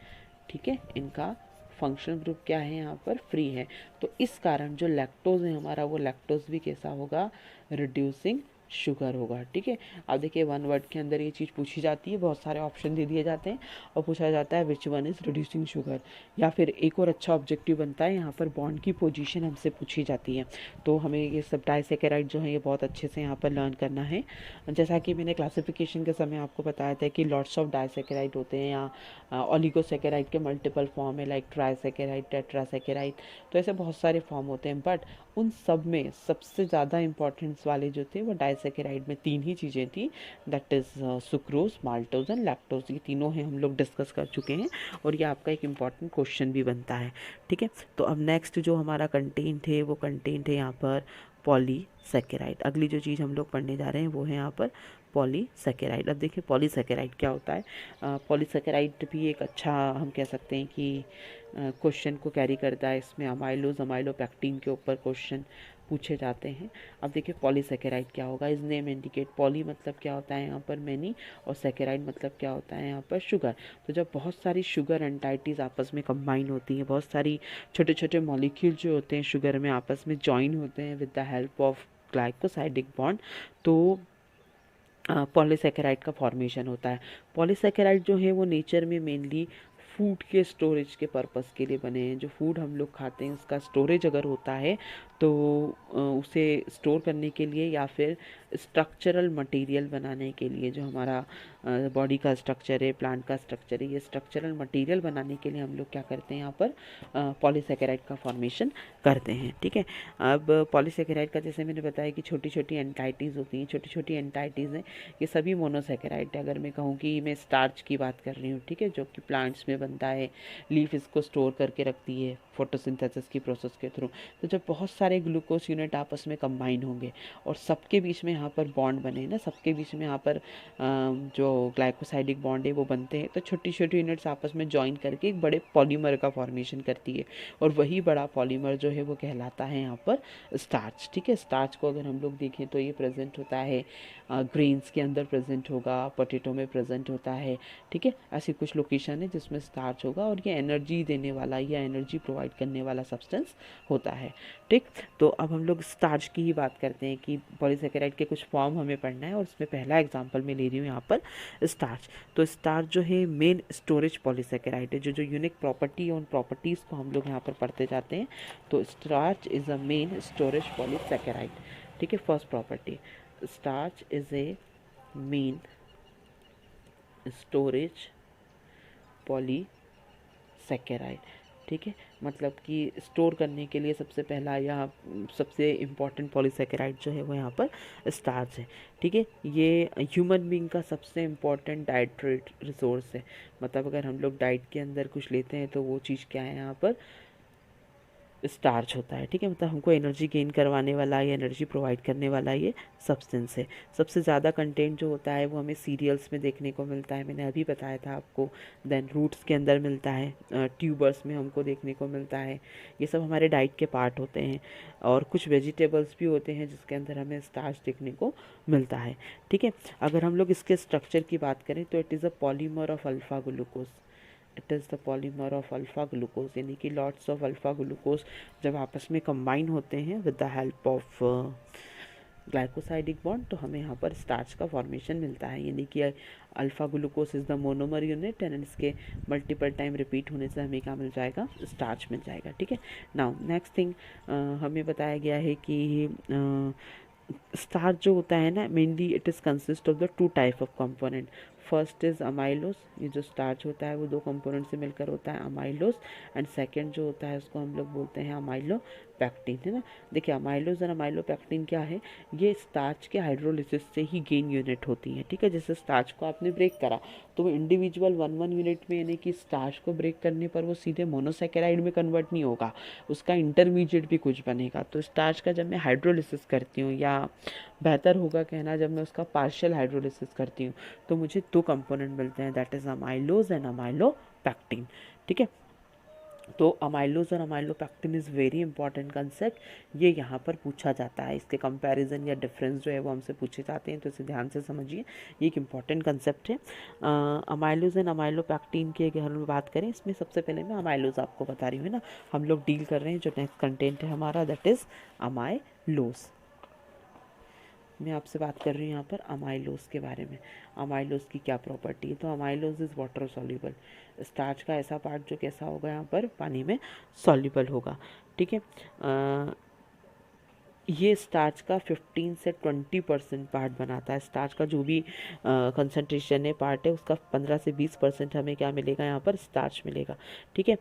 S1: ठीक है। इनका फंक्शनल ग्रुप क्या है, यहाँ पर फ्री है। तो इस कारण जो लैक्टोज है हमारा, वो लैक्टोज भी कैसा होगा, रिड्यूसिंग शुगर होगा, ठीक है। अब देखिए 1 वर्ड के अंदर ये चीज़ पूछी जाती है, बहुत सारे ऑप्शन दे दिए जाते हैं और पूछा जाता है which one is reducing sugar. या फिर एक और अच्छा ऑब्जेक्टिव बनता है, यहाँ पर बॉन्ड की पोजीशन हमसे पूछी जाती है। तो हमें ये सब डाइसेकेराइड जो है ये बहुत अच्छे से यहाँ पर लर्न करना है। जैसा कि मैंने क्लासिफिकेशन के समय आपको बताया था कि लॉट्स ऑफ डाइसेकेराइड होते हैं, या ओलिगोसेकेराइड के मल्टीपल फॉर्म है, लाइक ट्राइसेकेराइड, टेट्रासेकेराइड। तो ऐसे बहुत सारे फॉर्म होते हैं, बट उन सब में सबसे ज़्यादा इंपॉर्टेंस वाले जो थे वो डाइसेकेराइड में 3 ही चीज़ें थी, that is sucrose, maltose and lactose. ये तीनों हैं, हम लोग डिस्कस कर चुके हैं और ये आपका एक इम्पॉर्टेंट क्वेश्चन भी बनता है, ठीक है। तो अब नेक्स्ट जो हमारा कंटेंट है वो कंटेंट है यहाँ पर पॉलीसेकेराइड। अगली जो चीज़ हम लोग पढ़ने जा रहे हैं वो है यहाँ पर पॉलीसेकेराइड। अब देखिए पॉलीसेकेराइड क्या होता है। पॉलीसेकेराइड भी एक अच्छा, हम कह सकते हैं कि क्वेश्चन को कैरी करता है। इसमें अमाइलोज, अमाइलोपेक्टिन के ऊपर क्वेश्चन पूछे जाते हैं। अब देखिए पॉलीसेकेराइड क्या होगा, इस नेम इंडिकेट, पॉली मतलब क्या होता है यहाँ पर मैनी, और सेकेराइड मतलब क्या होता है यहाँ पर शुगर। तो जब बहुत सारी शुगर एंटाइटीज़ आपस में कंबाइन होती हैं, बहुत सारी छोटे छोटे मॉलिक्यूल जो होते हैं शुगर में आपस में जॉइन होते हैं with the help of glycosidic bond, तो पॉलीसेकेराइड का फॉर्मेशन होता है। पॉलीसेकेराइड जो है वो नेचर में मेनली फूड के स्टोरेज के पर्पस के लिए बने हैं। जो फूड हम लोग खाते हैं उसका स्टोरेज अगर होता है तो उसे स्टोर करने के लिए या फिर स्ट्रक्चरल मटेरियल बनाने के लिए, जो हमारा बॉडी का स्ट्रक्चर है, प्लांट का स्ट्रक्चर है, ये स्ट्रक्चरल मटेरियल बनाने के लिए हम लोग क्या करते हैं यहाँ पर पॉलीसेकेराइड का फॉर्मेशन करते हैं। ठीक है, अब पॉलीसेकेराइड का जैसे मैंने बताया कि छोटी छोटी एंटाइटीज़ होती हैं, छोटी छोटी एंटाइटीज़ हैं, ये सभी मोनोसेकेराइड है। अगर मैं कहूँ कि मैं स्टार्च की बात कर रही हूँ, ठीक है, जो कि प्लांट्स में बनता है, लीफ इसको स्टोर करके रखती है फोटोसिंथेसिस की प्रोसेस के थ्रू। तो जब बहुत सारे ग्लूकोज यूनिट आपस में कंबाइन होंगे और सबके बीच में यहाँ पर बॉन्ड बने ना, सबके बीच में यहाँ पर जो ग्लाइकोसाइडिक बॉन्ड है वो बनते हैं, तो छोटी छोटी यूनिट्स आपस में ज्वाइन करके एक बड़े पॉलीमर का फॉर्मेशन करती है, और वही बड़ा पॉलीमर जो है वो कहलाता है यहाँ पर स्टार्च। ठीक है, स्टार्च को अगर हम लोग देखें तो ये प्रेजेंट होता है ग्रेन्स के अंदर प्रेजेंट होगा, पोटैटो में प्रेजेंट होता है। ठीक है, ऐसी कुछ लोकेशन है जिसमें स्टार्च होगा, और ये एनर्जी देने वाला या एनर्जी प्रोवाइड करने वाला सब्सटेंस होता है। ठीक, तो अब हम लोग स्टार्च की ही बात करते हैं कि पॉलीसेकेराइड के कुछ फॉर्म हमें पढ़ना है, और उसमें पहला एग्जांपल मैं ले रही हूँ यहाँ पर स्टार्च। तो स्टार्च जो है मेन स्टोरेज पॉलीसेकेराइड है, जो जो यूनिक प्रॉपर्टी और प्रॉपर्टीज़ को हम लोग यहाँ पर पढ़ते जाते हैं। तो starch is a main storage polysaccharide. ठीक है, first property, starch is a main storage polysaccharide. ठीक है, मतलब कि स्टोर करने के लिए सबसे पहला या सबसे इम्पॉर्टेंट पॉलीसेकेराइड जो है वो यहाँ पर स्टार्च है। ठीक है, ये ह्यूमन बीइंग का सबसे इम्पॉर्टेंट डाइटरी रिसोर्स है। मतलब अगर हम लोग डाइट के अंदर कुछ लेते हैं तो वो चीज़ क्या है, यहाँ पर स्टार्च होता है। ठीक है, मतलब हमको एनर्जी गेन करवाने वाला या एनर्जी प्रोवाइड करने वाला ये सब्सटेंस है। सबसे ज़्यादा कंटेंट जो होता है वो हमें सीरियल्स में देखने को मिलता है, मैंने अभी बताया था आपको। देन रूट्स के अंदर मिलता है, ट्यूबर्स में हमको देखने को मिलता है। ये सब हमारे डाइट के पार्ट होते हैं, और कुछ वेजिटेबल्स भी होते हैं जिसके अंदर हमें स्टार्च देखने को मिलता है। ठीक है, अगर हम लोग इसके स्ट्रक्चर की बात करें तो it is a polymer of alpha glucose. It is the polymer of alpha glucose, यानी कि लॉट्स ऑफ अल्फ़ा ग्लूकोज जब आपस में कंबाइन होते हैं with the help of glycosidic bond, तो हमें यहाँ पर स्टार्च का फॉर्मेशन मिलता है। यानी कि alpha glucose is the monomer unit, and इसके मल्टीपल टाइम रिपीट होने से हमें क्या मिल जाएगा, स्टार्च मिल जाएगा। ठीक है, नाउ नेक्स्ट थिंग हमें बताया गया है कि स्टार्च जो होता है ना, mainly it is consist of the two type of component. First is amylose, ये जो स्टार्च होता है वो दो कंपोनेंट से मिलकर होता है, अमाइलोस। एंड सेकंड जो होता है उसको हम लोग बोलते हैं अमाइलो पैक्टिन, है ना। देखिए, अमाइलोज और अमाइलो पैक्टिन क्या है, ये स्टार्च के हाइड्रोलिसिस से ही गेन यूनिट होती है। ठीक है, जैसे स्टार्च को आपने ब्रेक करा तो वो इंडिविजुअल वन वन यूनिट में, यानी कि स्टार्च को ब्रेक करने पर वो सीधे मोनोसेकेराइड में कन्वर्ट नहीं होगा, उसका इंटरमीडिएट भी कुछ बनेगा। तो स्टार्च का जब मैं हाइड्रोलिसिस करती हूँ, या बेहतर होगा कहना जब मैं उसका पार्शियल हाइड्रोलिसिस करती हूँ, तो मुझे दो कंपोनेंट मिलते हैं, that is amylose and अमाइलो pectin. ठीक है, तो अमाइलोज और amylopectin is very important concept, ये यहाँ पर पूछा जाता है। इसके कंपैरिजन या डिफरेंस जो है वो हमसे पूछे जाते हैं, तो इसे ध्यान से समझिए, ये एक इम्पॉर्टेंट कंसेप्ट है। अमाइलोज एंड अमाइलोपैक्टिन की अगर हम बात करें, इसमें सबसे पहले मैं अमाइलोज आपको बता रही हूँ, है ना। हम लोग डील कर रहे हैं, जो नेक्स्ट कंटेंट है हमारा दैट इज़ अमाइलोज। मैं आपसे बात कर रही हूँ यहाँ पर अमाइलोज के बारे में। अमाइलोज की क्या प्रॉपर्टी है, तो amylose is water soluble. Starch का ऐसा पार्ट जो कैसा होगा, यहाँ पर पानी में सॉल्युबल होगा। ठीक है, ये स्टार्च का 15 से 20% पार्ट बनाता है। स्टार्च का जो भी कंसंट्रेशन है, पार्ट है, उसका 15 से 20% हमें क्या मिलेगा, यहाँ पर स्टार्च मिलेगा। ठीक है,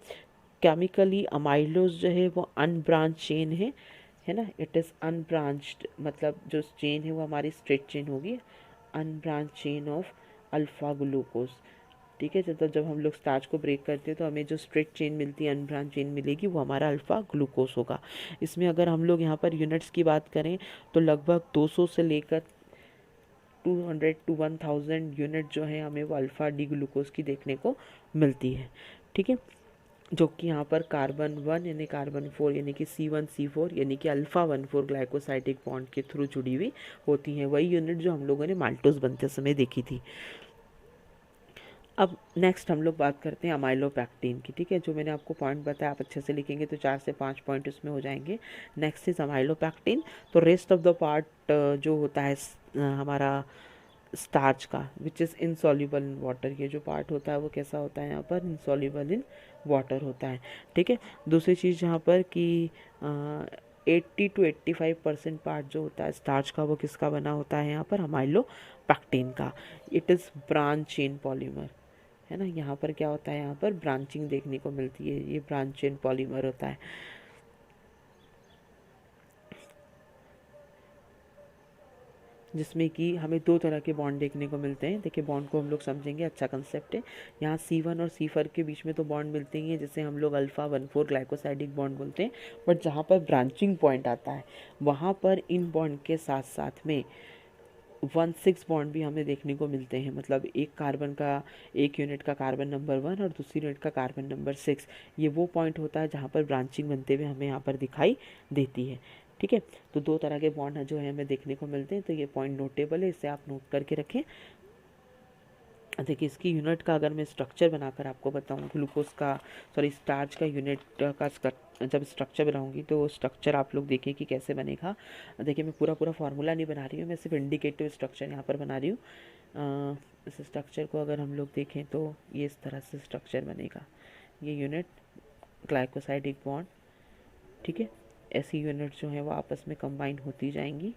S1: केमिकली अमाइलोज जो है वो अनब्रांच चेन है ना। इट इज़ अनब्रांच्ड, मतलब जो चेन है वो हमारी स्ट्रेट चेन होगी, unbranch chain of alpha glucose. ठीक है, जब हम लोग स्टार्च को ब्रेक करते हैं तो हमें जो स्ट्रेट चेन मिलती है, अनब्रांच चेन मिलेगी, वो हमारा अल्फ़ा ग्लूकोज होगा। इसमें अगर हम लोग यहाँ पर यूनिट्स की बात करें तो लगभग 200 से लेकर 200 टू 1000 यूनिट जो है हमें वो अल्फ़ा डी ग्लूकोज की देखने को मिलती है। ठीक है, जो कि यहाँ पर कार्बन 1 यानी कार्बन 4 यानी कि C1C4 यानी कि अल्फ़ा 14 ग्लाइकोसाइडिक बॉन्ड के थ्रू जुड़ी हुई होती हैं, वही यूनिट जो हम लोगों ने माल्टोस बनते समय देखी थी। अब नेक्स्ट हम लोग बात करते हैं अमाइलोपैक्टिन की। ठीक है, जो मैंने आपको पॉइंट बताया आप अच्छे से लिखेंगे तो 4 से 5 पॉइंट उसमें हो जाएंगे। Next is amylopectin. तो रेस्ट ऑफ द पार्ट जो होता है हमारा स्टार्च का, which is insoluble in water, ये जो पार्ट होता है वो कैसा होता है, यहाँ पर इनसॉल्युबल इन वाटर होता है। ठीक है, दूसरी चीज़ यहाँ पर कि 80 to 85% पार्ट जो होता है स्टार्च का वो किसका बना होता है यहाँ पर, अमाइलोपेक्टिन का। It is branch chain polymer, है ना। यहाँ पर क्या होता है, यहाँ पर ब्रांचिंग देखने को मिलती है, ये ब्रांच चेन पॉलीमर होता है। जिसमें कि हमें दो तरह के बॉन्ड देखने को मिलते हैं। देखिए बॉन्ड को हम लोग समझेंगे, अच्छा कंसेप्ट है। यहाँ C1 और C4 के बीच में तो बॉन्ड मिलते ही हैं, जिसे हम लोग अल्फ़ा 1,4 ग्लाइकोसाइडिक बॉन्ड बोलते हैं। बट जहाँ पर ब्रांचिंग पॉइंट आता है वहाँ पर इन बॉन्ड के साथ साथ में 1,6 बॉन्ड भी हमें देखने को मिलते हैं। मतलब एक कार्बन का, एक यूनिट का कार्बन नंबर 1 और दूसरी यूनिट का कार्बन नंबर 6, ये वो पॉइंट होता है जहाँ पर ब्रांचिंग बनते हुए हमें यहाँ पर दिखाई देती है। ठीक है, तो दो तरह के बॉन्ड जो है हमें देखने को मिलते हैं, तो ये पॉइंट नोटेबल है, इसे आप नोट करके रखें। देखिए इसकी यूनिट का अगर मैं स्ट्रक्चर बनाकर आपको बताऊं, ग्लूकोज का, सॉरी स्टार्च का यूनिट का जब स्ट्रक्चर बनाऊंगी तो स्ट्रक्चर आप लोग देखिए कि कैसे बनेगा। देखिए मैं पूरा फार्मूला नहीं बना रही हूँ, मैं सिर्फ इंडिकेटिव स्ट्रक्चर यहाँ पर बना रही हूँ। इस स्ट्रक्चर को अगर हम लोग देखें तो ये इस तरह से स्ट्रक्चर बनेगा। ये यूनिट ग्लाइकोसाइड एक बॉन्ड, ठीक है, ऐसी यूनिट जो है वो आपस में कंबाइन होती जाएंगी।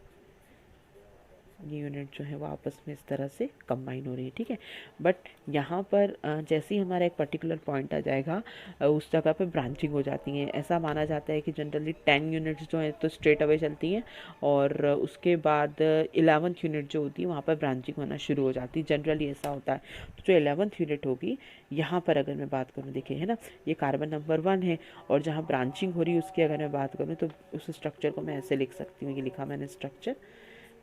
S1: ये यूनिट जो है वो आपस में इस तरह से कंबाइन हो रही है, ठीक है। बट यहाँ पर जैसे ही हमारा एक पर्टिकुलर पॉइंट आ जाएगा उस जगह पे ब्रांचिंग हो जाती है। ऐसा माना जाता है कि जनरली 10 यूनिट्स जो है तो स्ट्रेट अवे चलती हैं, और उसके बाद 11th यूनिट जो होती है वहाँ पर ब्रांचिंग होना शुरू हो जाती है। जनरली ऐसा होता है। तो जो 11th यूनिट होगी यहाँ पर अगर मैं बात करूँ, देखिए है ना, ये कार्बन नंबर 1 है, और जहाँ ब्रांचिंग हो रही है उसकी अगर मैं बात करूँ तो उस स्ट्रक्चर को मैं ऐसे लिख सकती हूँ, ये लिखा मैंने स्ट्रक्चर,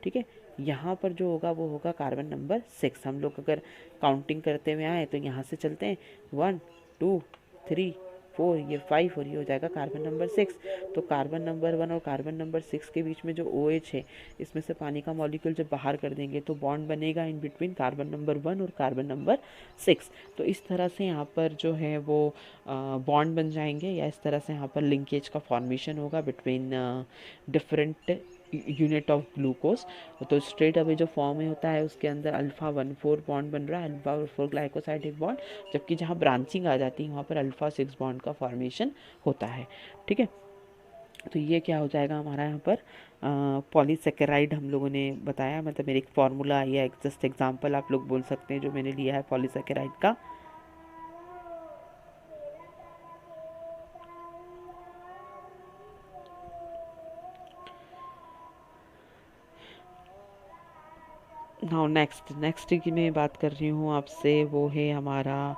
S1: ठीक है। यहाँ पर जो होगा वो होगा कार्बन नंबर 6। हम लोग अगर काउंटिंग करते हुए आए तो यहाँ से चलते हैं 1 2 3 4, ये 5 और ये हो जाएगा कार्बन नंबर 6। तो कार्बन नंबर 1 और कार्बन नंबर 6 के बीच में जो OH है, इसमें से पानी का मॉलिक्यूल जब बाहर कर देंगे तो बॉन्ड बनेगा इन बिटवीन कार्बन नंबर 1 और कार्बन नंबर 6। तो इस तरह से यहाँ पर जो है वो बॉन्ड बन जाएंगे, या इस तरह से यहाँ पर लिंकेज का फॉर्मेशन होगा between different unit of glucose. तो स्ट्रेट अवे जो फॉर्म में होता है उसके अंदर अल्फ़ा 1,4 बॉन्ड बन रहा है, अल्फ़ा 1,4 ग्लाइकोसाइडिक बॉन्ड, जबकि जहाँ ब्रांचिंग आ जाती है वहाँ पर अल्फ़ा 6 बॉन्ड का फॉर्मेशन होता है, ठीक है। तो ये क्या हो जाएगा हमारा यहाँ पर पॉलीसेकेराइड हम लोगों ने बताया, मतलब मेरे एक फार्मूला या एक जस्ट एग्जांपल आप लोग बोल सकते हैं जो मैंने लिया है पॉलीसेकेराइड का। नाउ नेक्स्ट की मैं बात कर रही हूँ आपसे, वो है हमारा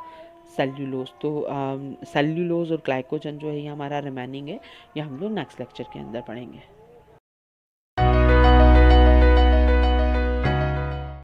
S1: सेल्यूलोज। तो सेल्यूलोज और ग्लाइकोजन जो है ये हमारा रिमेनिंग है, ये हम लोग नेक्स्ट लेक्चर के अंदर पढ़ेंगे।